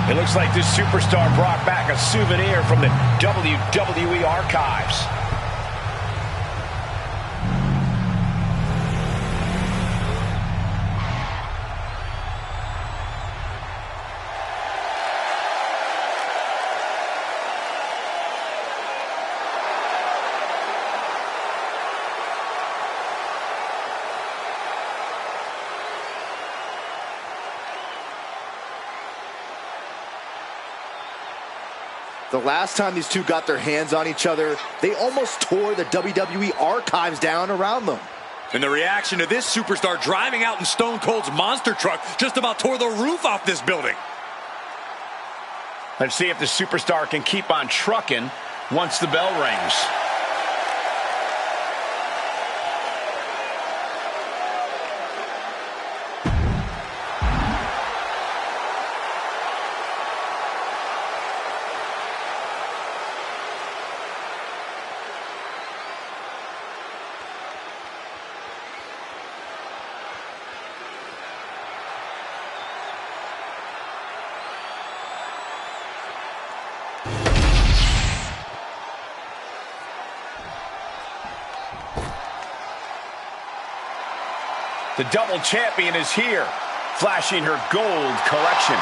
It looks like this superstar brought back a souvenir from the WWE archives. The last time these two got their hands on each other, they almost tore the WWE archives down around them. And the reaction to this superstar driving out in Stone Cold's monster truck just about tore the roof off this building. Let's see if the superstar can keep on trucking once the bell rings. The double champion is here, flashing her gold collection.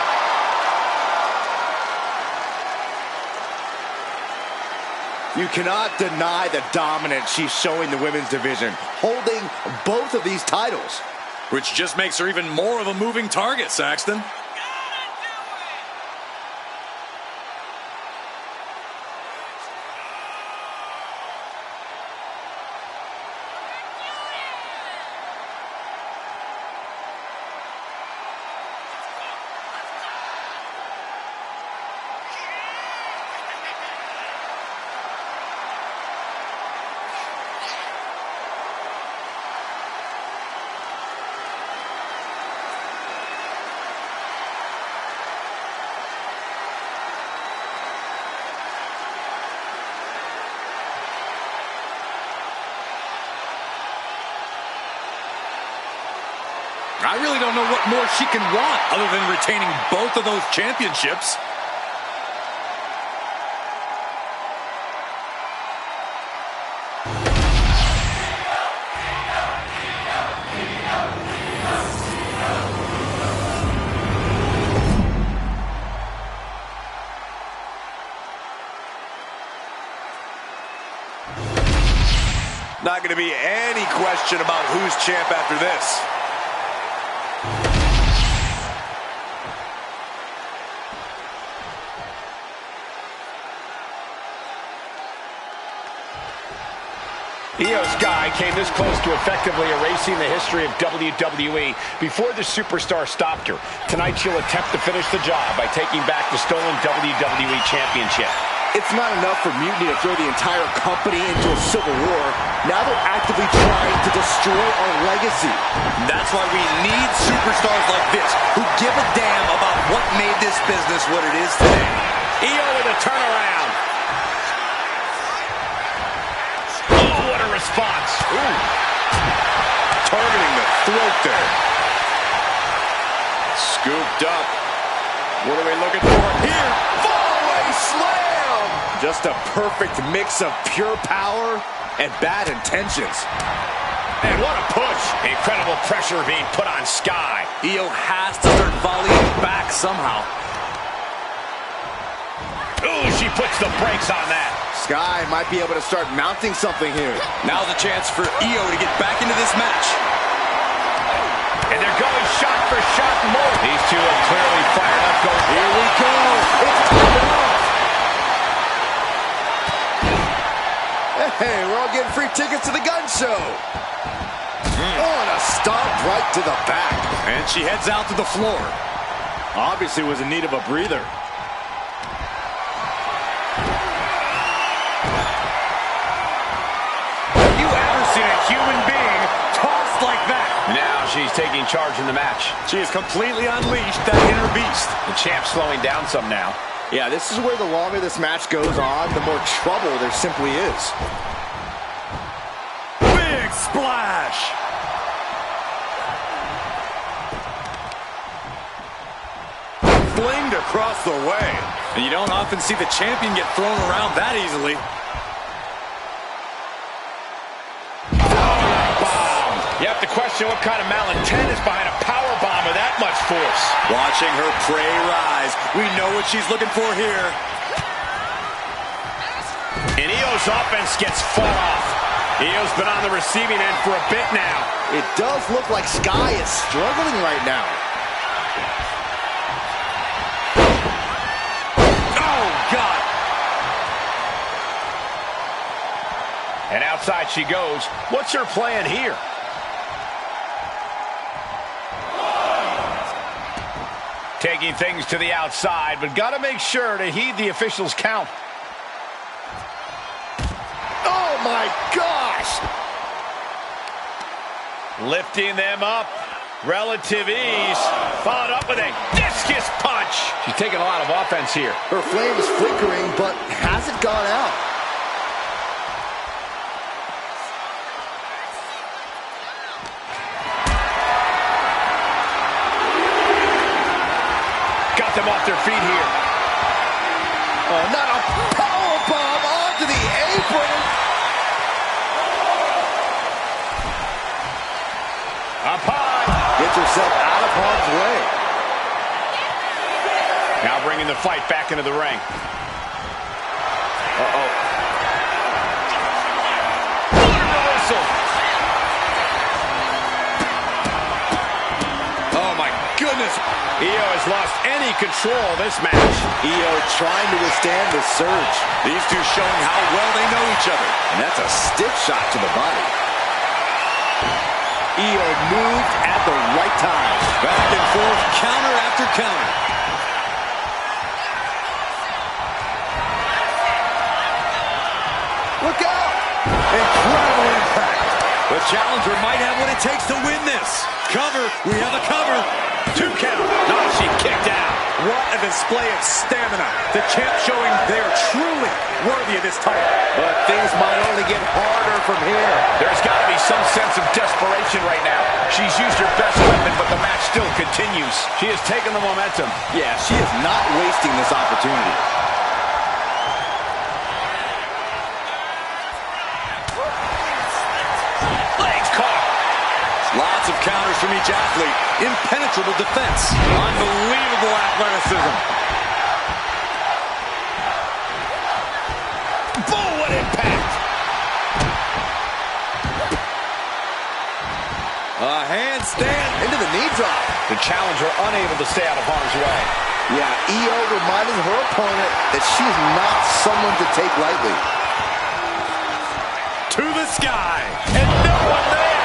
You cannot deny the dominance she's showing the women's division, holding both of these titles. Which just makes her even more of a moving target, Saxton. I really don't know what more she can want other than retaining both of those championships. Not going to be any question about who's champ after this. Io Sky came this close to effectively erasing the history of WWE before the superstar stopped her. Tonight she'll attempt to finish the job by taking back the stolen WWE Championship. It's not enough for Mutiny to throw the entire company into a civil war. Now they're actively trying to destroy our legacy. That's why we need superstars like this who give a damn about what made this business what it is today. Io with a turnaround. What a response. Ooh. Targeting the throat there. Scooped up. What are we looking for here? Fallaway slam! Just a perfect mix of pure power and bad intentions. And what a push. Incredible pressure being put on Sky. Io has to start volleying back somehow. Ooh, she puts the brakes on that. Sky might be able to start mounting something here. Now's a chance for Io to get back into this match. And they're going shot for shot more. These two are clearly fired up. Here we go. It's coming off. Hey, we're all getting free tickets to the gun show. Oh, and a stomp right to the back. And she heads out to the floor. Obviously was in need of a breather. Human being tossed like that. Now she's taking charge in the match. She has completely unleashed that inner beast. The champ's slowing down some now. Yeah, this is where the longer this match goes on, the more trouble there simply is. Big splash. flinged across the way. And you don't often see the champion get thrown around that easily. You have to question what kind of malintent is behind a power bomb with that much force. Watching her prey rise. We know what she's looking for here. And Io's offense gets fought off. Io's been on the receiving end for a bit now. It does look like Sky is struggling right now. Oh, God. And outside she goes. What's her plan here? Taking things to the outside, but got to make sure to heed the officials' count. Oh, my gosh! Lifting them up. Relative ease. Followed up with a discus punch. She's taking a lot of offense here. Her flame is flickering, but hasn't gone out. Them off their feet here. Oh, not a powerbomb onto the apron. Up high. Gets herself out of harm's way. Now bringing the fight back into the ring. Uh-oh. What a reversal. Oh, my goodness. Io has lost any control of this match. Io trying to withstand the surge. These two showing how well they know each other. And that's a stiff shot to the body. Io moved at the right time. Back and forth, counter after counter. Look out! Incredible impact. The challenger might have what it takes to win this. Cover. We have a cover. 2 count. No, she kicked out. What a display of stamina. The champ showing they are truly worthy of this title. But things might only get harder from here. There's got to be some sense of desperation right now. She's used her best weapon, but the match still continues. She has taken the momentum. Yeah, she is not wasting this opportunity. Legs caught. Lots of counters from each athlete. Impenetrable defense. Unbelievable athleticism. Boom, what impact. A handstand. Into the knee drop. The challenger unable to stay out of harm's way. Yeah, Io reminding her opponent that she's not someone to take lightly. To the sky. And no one there.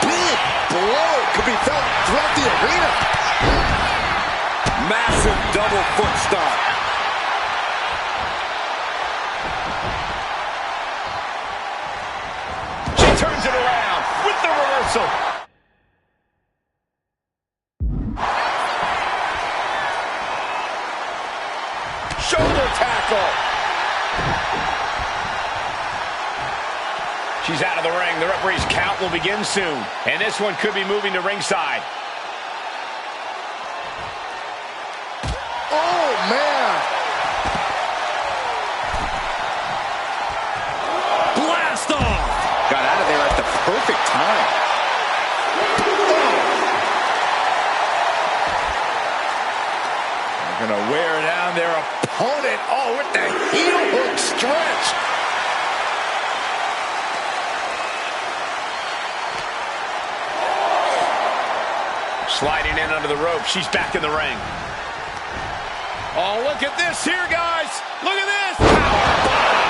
Big blow could be felt throughout the arena. Massive double foot stomp. She turns it around with the reversal. Shoulder tackle. She's out of the ring. The referee's count will begin soon. And this one could be moving to ringside. Oh, man. Blast off. Got out of there at the perfect time. They're going to wear down their opponent. Oh, with the heel hook stretch. Sliding in under the rope. She's back in the ring. Oh, look at this here, guys. Look at this. Power bomb.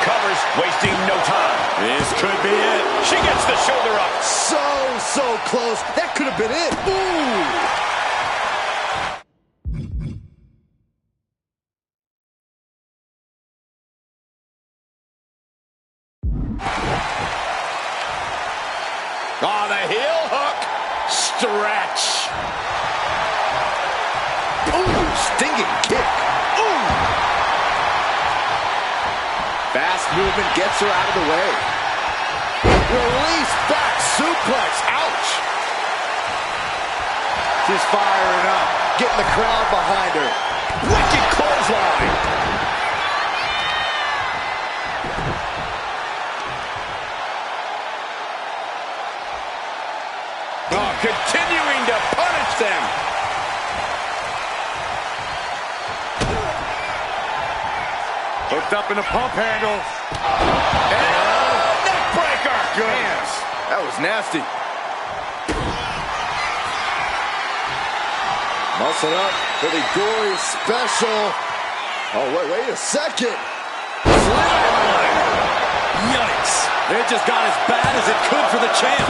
Covers, wasting no time. This could be it. She gets the shoulder up. So close. That could have been it. Ooh. Oh, the heel hook. Stretch. Ooh, stinging kick. Ooh. Fast movement gets her out of the way. Release back suplex. Ouch. She's firing up. getting the crowd behind her. Wicked clothesline. Oh, continuing to punish them. Hooked up in a pump handle. Neck breaker. Goodness, that was nasty. Muscle up for the gory special. Oh, wait a second. Yikes. It just got as bad as it could for the champ.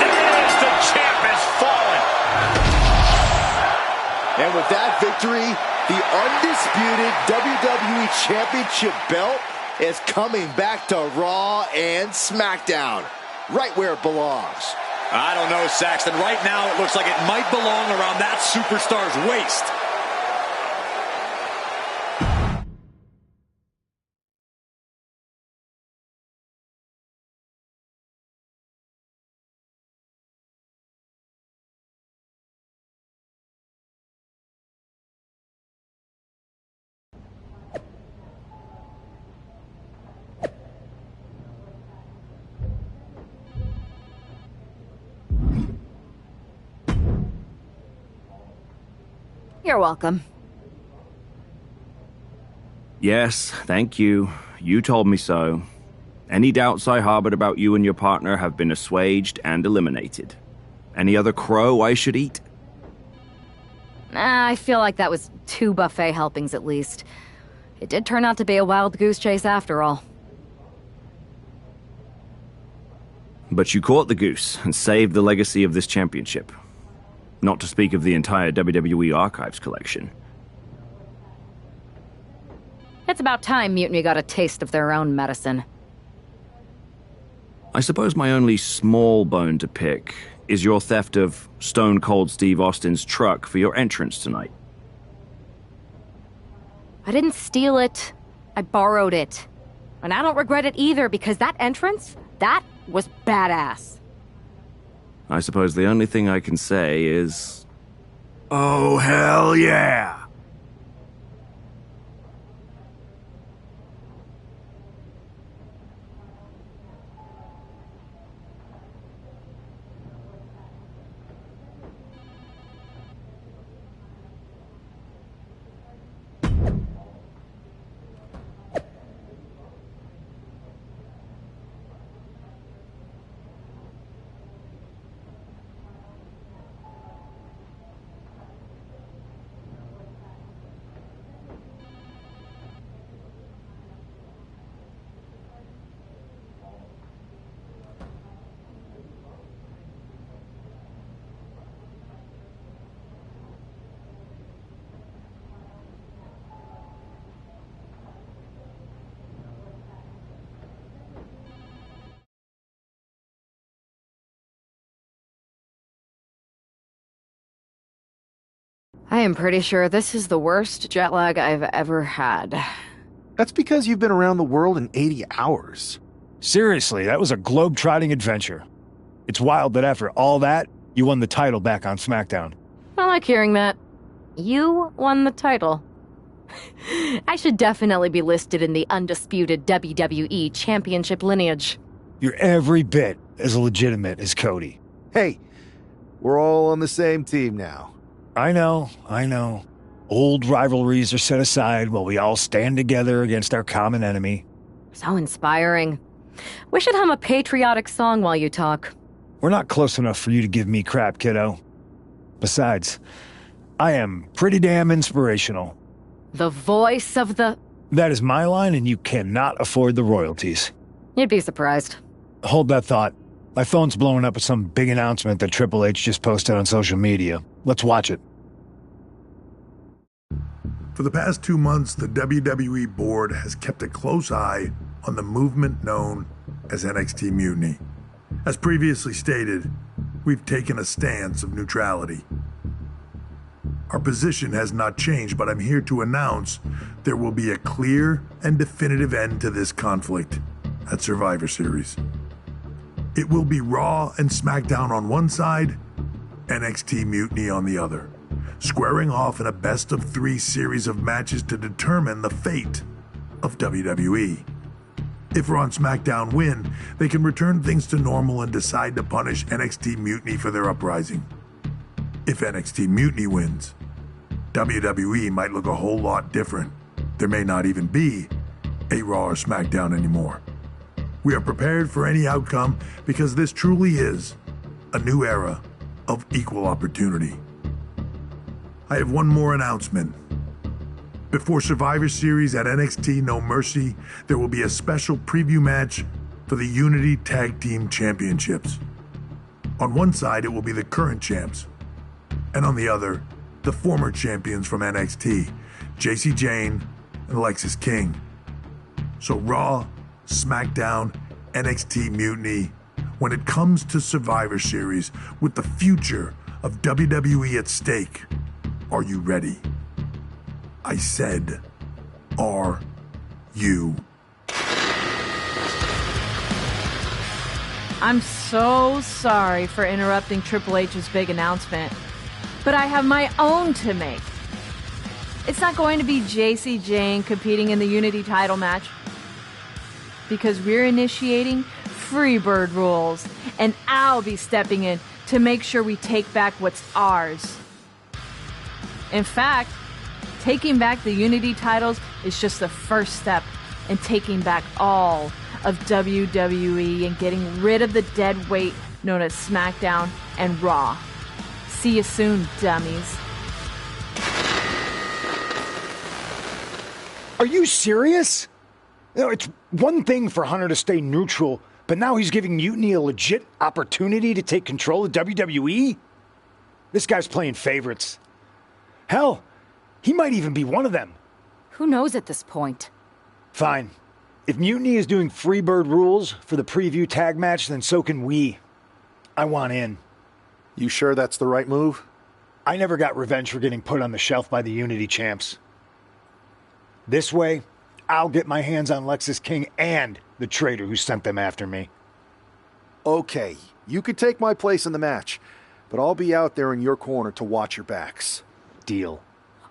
There it is. The champ has fallen. And with that victory, the undisputed WWE Championship belt is coming back to Raw and SmackDown, right where it belongs. I don't know, Saxton. Right now, it looks like it might belong around that superstar's waist. You're welcome. Yes, thank you. You told me so. Any doubts I harbored about you and your partner have been assuaged and eliminated. Any other crow I should eat? I feel like that was 2 buffet helpings at least. It did turn out to be a wild goose chase after all. But you caught the goose and saved the legacy of this championship. Not to speak of the entire WWE Archives collection. It's about time Mutiny got a taste of their own medicine. I suppose my only small bone to pick is your theft of Stone Cold Steve Austin's truck for your entrance tonight. I didn't steal it. I borrowed it. And I don't regret it either, because that entrance, that was badass. I suppose the only thing I can say is... oh, hell yeah! I am pretty sure this is the worst jet lag I've ever had. That's because you've been around the world in 80 hours. Seriously, that was a globe-trotting adventure. It's wild that after all that, you won the title back on SmackDown. I like hearing that. You won the title. I should definitely be listed in the undisputed WWE Championship lineage. You're every bit as legitimate as Cody. Hey, we're all on the same team now. I know. Old rivalries are set aside while we all stand together against our common enemy. So inspiring. We should hum a patriotic song while you talk. We're not close enough for you to give me crap, kiddo. Besides, I am pretty damn inspirational. The voice of the... That is my line, and you cannot afford the royalties. You'd be surprised. Hold that thought. My phone's blowing up with some big announcement that Triple H just posted on social media. Let's watch it. For the past 2 months, the WWE board has kept a close eye on the movement known as NXT Mutiny. As previously stated, we've taken a stance of neutrality. Our position has not changed, but I'm here to announce there will be a clear and definitive end to this conflict at Survivor Series. It will be Raw and SmackDown on one side, NXT Mutiny on the other, squaring off in a best-of-3 series of matches to determine the fate of WWE. If Raw and SmackDown win, they can return things to normal and decide to punish NXT Mutiny for their uprising. If NXT Mutiny wins, WWE might look a whole lot different. There may not even be a Raw or SmackDown anymore. We are prepared for any outcome because this truly is a new era of equal opportunity. I have one more announcement. Before Survivor Series at NXT No Mercy, there will be a special preview match for the Unity Tag Team Championships. On one side, it will be the current champs, and on the other, the former champions from NXT, Jacy Jayne and Lexis King. So Raw, SmackDown, NXT Mutiny, when it comes to Survivor Series with the future of WWE at stake, are you ready? I said, are you? I'm so sorry for interrupting Triple H's big announcement, but I have my own to make. It's not going to be Jacy Jayne competing in the Unity title match, because we're initiating Freebird rules, and I'll be stepping in to make sure we take back what's ours. In fact, taking back the Unity titles is just the first step in taking back all of WWE and getting rid of the dead weight known as SmackDown and Raw. See you soon, dummies. Are you serious? You know, it's one thing for Hunter to stay neutral, but now he's giving Mutiny a legit opportunity to take control of WWE? This guy's playing favorites. Hell, he might even be one of them. Who knows at this point? Fine. If Mutiny is doing Freebird rules for the preview tag match, then so can we. I want in. You sure that's the right move? I never got revenge for getting put on the shelf by the Unity champs. This way, I'll get my hands on Lexis King and the traitor who sent them after me. Okay, you could take my place in the match, but I'll be out there in your corner to watch your backs. Deal.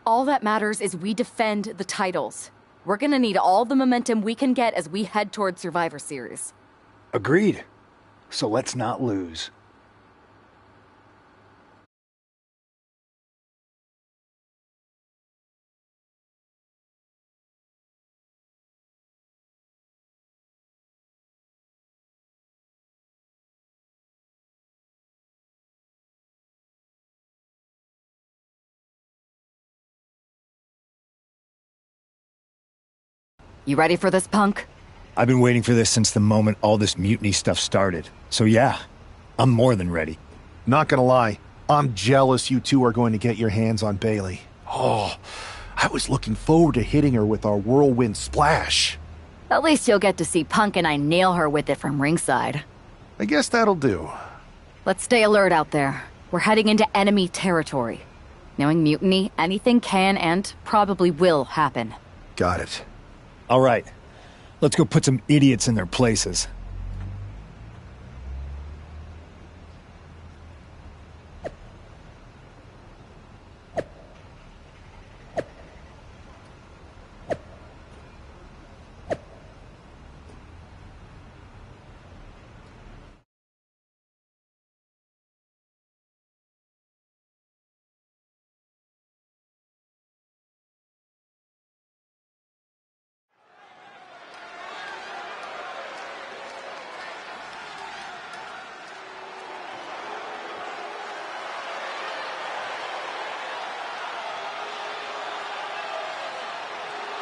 All that matters is we defend the titles. We're gonna need all the momentum we can get as we head toward Survivor Series. Agreed. So let's not lose. You ready for this, Punk? I've been waiting for this since the moment all this Mutiny stuff started. So yeah, I'm more than ready. Not gonna lie, I'm jealous you two are going to get your hands on Bayley. Oh, I was looking forward to hitting her with our whirlwind splash. At least you'll get to see Punk and I nail her with it from ringside. I guess that'll do. Let's stay alert out there. We're heading into enemy territory. Knowing Mutiny, anything can and probably will happen. Got it. All right, let's go put some idiots in their places.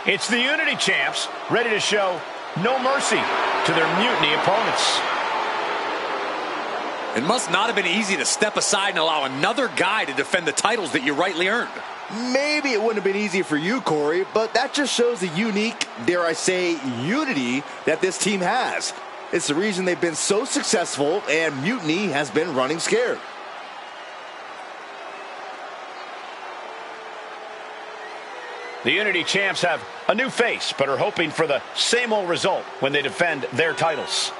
It's the Unity champs, ready to show no mercy to their Mutiny opponents. It must not have been easy to step aside and allow another guy to defend the titles that you rightly earned. Maybe it wouldn't have been easy for you, Corey, but that just shows the unique, dare I say, unity that this team has. It's the reason they've been so successful, and Mutiny has been running scared. The Unity champs have a new face, but are hoping for the same old result when they defend their titles.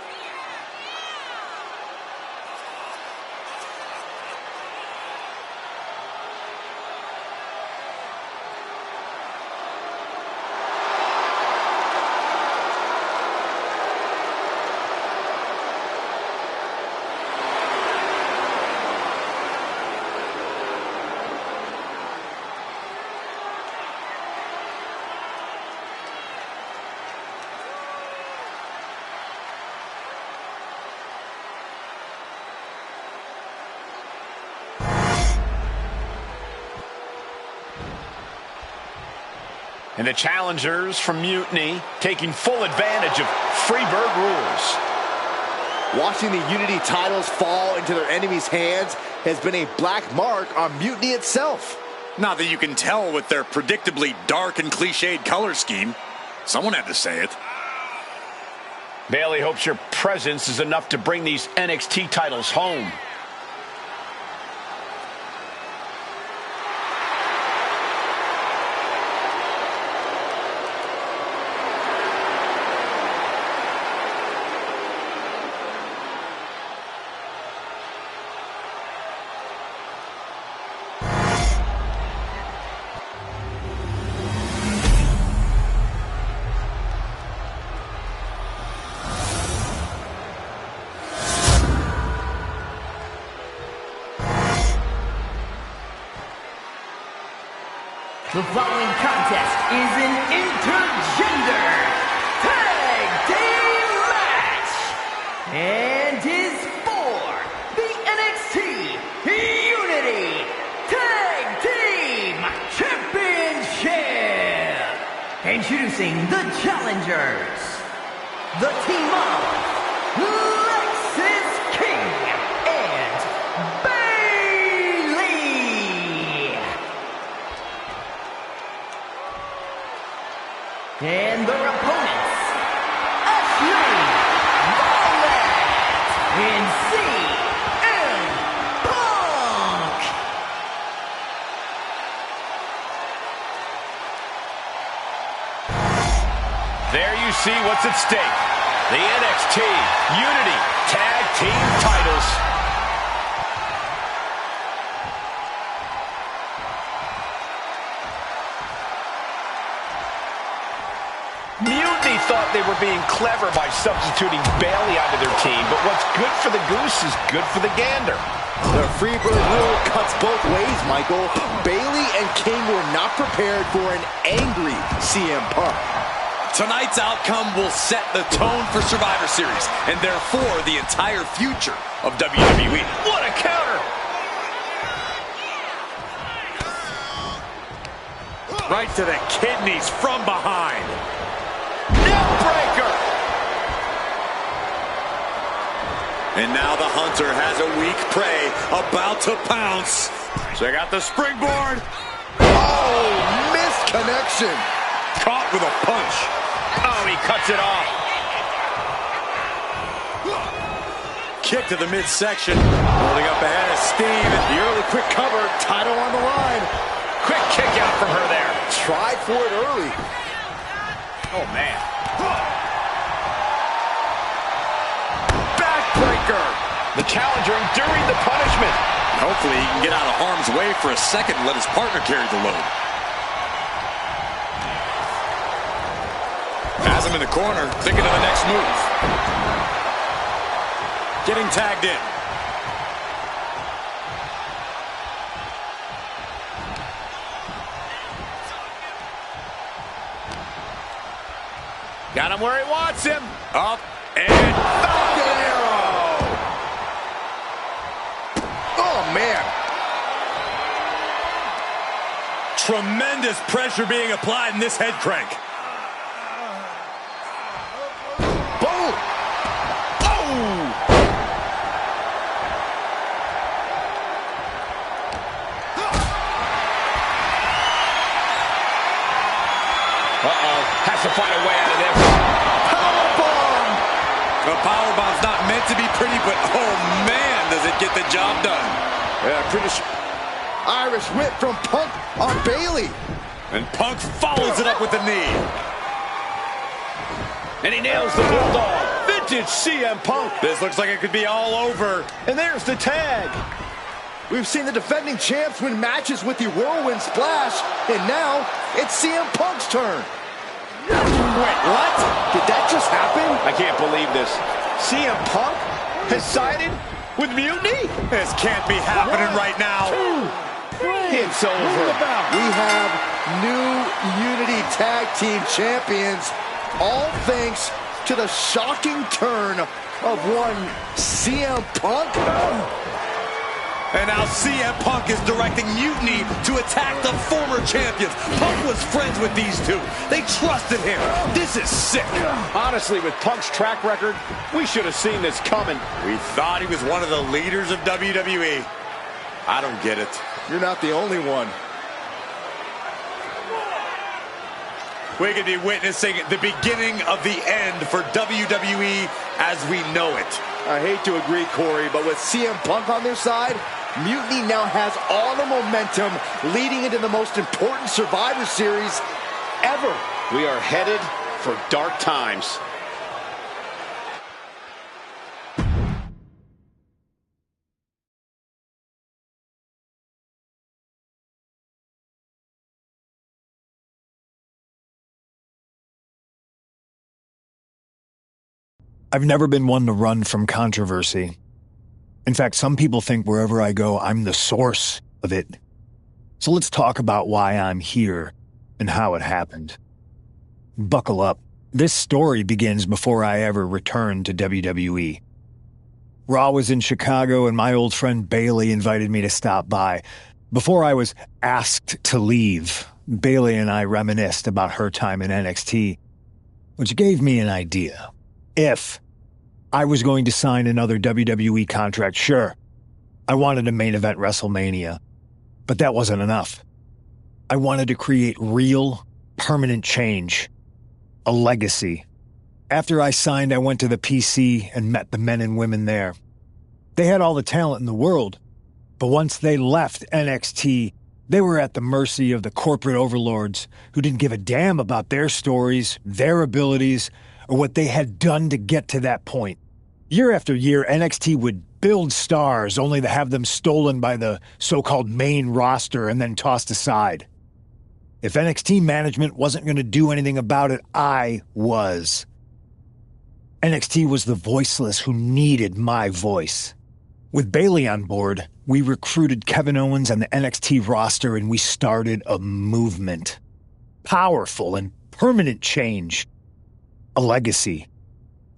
And the challengers from Mutiny taking full advantage of Freebird rules. Watching the Unity titles fall into their enemies' hands has been a black mark on Mutiny itself. Not that you can tell with their predictably dark and cliched color scheme. Someone had to say it. Bayley hopes your presence is enough to bring these NXT titles home. The following contest is an intergender tag team match and is for the NXT Unity Tag Team Championship. Introducing the challengers, the team of Lexis King and and their opponents, Ashley Violet and CM Punk. There you see what's at stake. The NXT Unity Tag Team titles. Mutiny thought they were being clever by substituting Bayley onto their team, but what's good for the goose is good for the gander. The Freebird rule cuts both ways, Michael. Bayley and King were not prepared for an angry CM Punk. Tonight's outcome will set the tone for Survivor Series, and therefore the entire future of WWE. What a counter! Right to the kidneys from behind. Neckbreaker! And now the hunter has a weak prey about to pounce. Check out the springboard. Oh, missed connection. Caught with a punch. Oh, he cuts it off. Kick to the midsection. Holding up ahead of steam. The early quick cover, title on the line. Quick kick out from her there. Tried for it early. Oh, man. Backbreaker. The challenger enduring the punishment. Hopefully he can get out of harm's way for a second and let his partner carry the load. Has him in the corner, thinking of the next move. Getting tagged in. Got him where he wants him. Up and Falcon Arrow. Oh, man. Tremendous pressure being applied in this head crank. Boom. Oh. Has to find a way out of this. Powerbomb. The powerbomb's not meant to be pretty, but oh man, does it get the job done. Yeah, pretty sure. Irish whip from Punk on Bayley. And Punk follows it up with the knee. And he nails the bulldog. Vintage CM Punk. This looks like it could be all over. And there's the tag. We've seen the defending champs win matches with the whirlwind splash, and now it's CM Punk's turn. Wait, what? Did that just happen? I can't believe this. CM Punk has sided with Mutiny? This can't be happening right now. It's over. We have new Unity Tag Team Champions, all thanks to the shocking turn of one CM Punk. And now CM Punk is directing Mutiny to attack the former champions. Punk was friends with these two. They trusted him. This is sick. Honestly, with Punk's track record, we should have seen this coming. We thought he was one of the leaders of WWE. I don't get it. You're not the only one. We could be witnessing the beginning of the end for WWE as we know it. I hate to agree, Corey, but with CM Punk on their side, Mutiny now has all the momentum leading into the most important Survivor Series ever. We are headed for dark times. I've never been one to run from controversy. In fact, some people think wherever I go, I'm the source of it. So let's talk about why I'm here and how it happened. Buckle up. This story begins before I ever returned to WWE. Raw was in Chicago and my old friend Bayley invited me to stop by. Before I was asked to leave, Bayley and I reminisced about her time in NXT, which gave me an idea. If I was going to sign another WWE contract, sure, I wanted a main event WrestleMania, but that wasn't enough. I wanted to create real, permanent change, a legacy. After I signed, I went to the PC and met the men and women there. They had all the talent in the world, but once they left NXT, they were at the mercy of the corporate overlords who didn't give a damn about their stories, their abilities, or what they had done to get to that point. Year after year, NXT would build stars only to have them stolen by the so-called main roster and then tossed aside. If NXT management wasn't going to do anything about it, I was. NXT was the voiceless who needed my voice. With Bayley on board, we recruited Kevin Owens and the NXT roster and we started a movement. Powerful and permanent change. A legacy.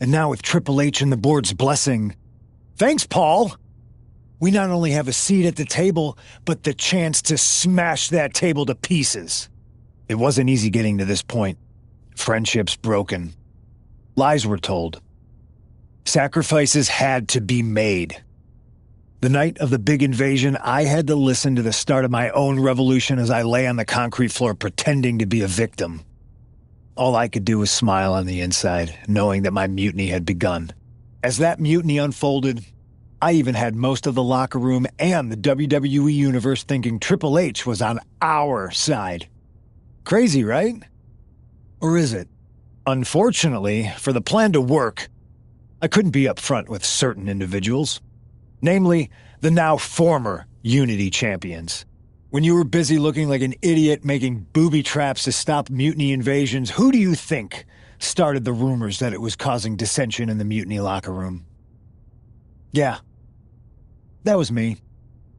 And now with Triple H and the board's blessing, thanks, Paul! We not only have a seat at the table, but the chance to smash that table to pieces. It wasn't easy getting to this point. Friendships broken. Lies were told. Sacrifices had to be made. The night of the big invasion, I had to listen to the start of my own revolution as I lay on the concrete floor pretending to be a victim. All I could do was smile on the inside, knowing that my mutiny had begun. As that mutiny unfolded, I even had most of the locker room and the WWE Universe thinking Triple H was on our side. Crazy, right? Or is it? Unfortunately, for the plan to work, I couldn't be upfront with certain individuals. Namely, the now former Unity champions. When you were busy looking like an idiot making booby traps to stop mutiny invasions, who do you think started the rumors that it was causing dissension in the mutiny locker room? Yeah, that was me.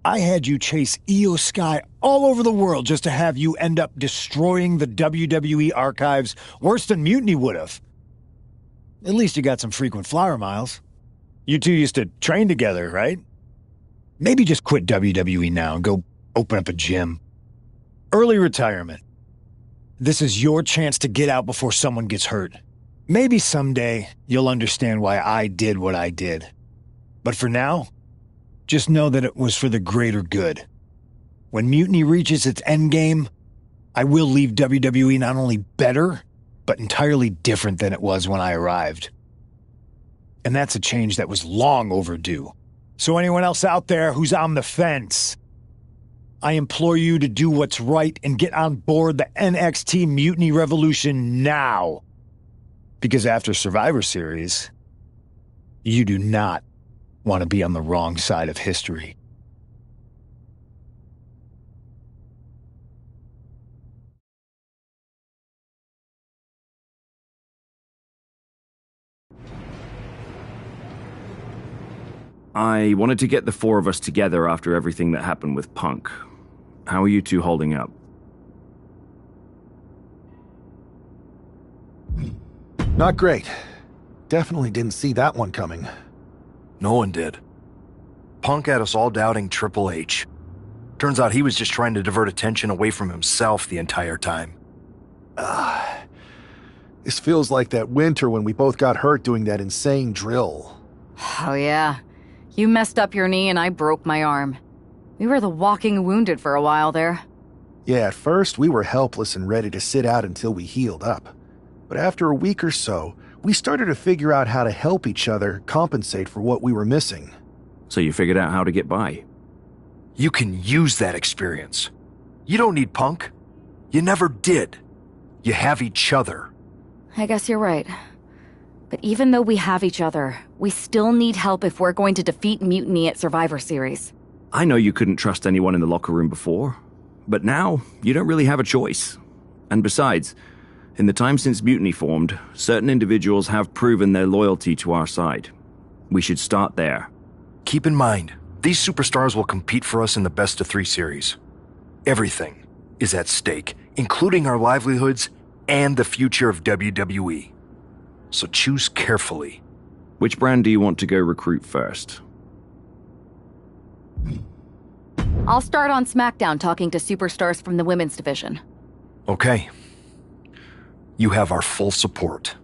I had you chase Io Sky all over the world just to have you end up destroying the WWE archives worse than Mutiny would have. At least you got some frequent flyer miles. You two used to train together, right? Maybe just quit WWE now and go open up a gym. Early retirement. This is your chance to get out before someone gets hurt. Maybe someday you'll understand why I did what I did. But for now, just know that it was for the greater good. When Mutiny reaches its endgame, I will leave WWE not only better, but entirely different than it was when I arrived. And that's a change that was long overdue. So anyone else out there who's on the fence, I implore you to do what's right and get on board the NXT Mutiny Revolution now. Because after Survivor Series, you do not want to be on the wrong side of history. I wanted to get the four of us together after everything that happened with Punk. How are you two holding up? Not great. Definitely didn't see that one coming. No one did. Punk had us all doubting Triple H. Turns out he was just trying to divert attention away from himself the entire time. This feels like that winter when we both got hurt doing that insane drill. Oh, yeah. You messed up your knee and I broke my arm. We were the walking wounded for a while there. Yeah, at first we were helpless and ready to sit out until we healed up. But after a week or so, we started to figure out how to help each other compensate for what we were missing. So you figured out how to get by. You can use that experience. You don't need Punk. You never did. You have each other. I guess you're right. But even though we have each other, we still need help if we're going to defeat Mutiny at Survivor Series. I know you couldn't trust anyone in the locker room before, but now you don't really have a choice. And besides, in the time since Mutiny formed, certain individuals have proven their loyalty to our side. We should start there. Keep in mind, these superstars will compete for us in the best-of-3 series. Everything is at stake, including our livelihoods and the future of WWE. So choose carefully. Which brand do you want to go recruit first? I'll start on SmackDown talking to superstars from the women's division. Okay. You have our full support.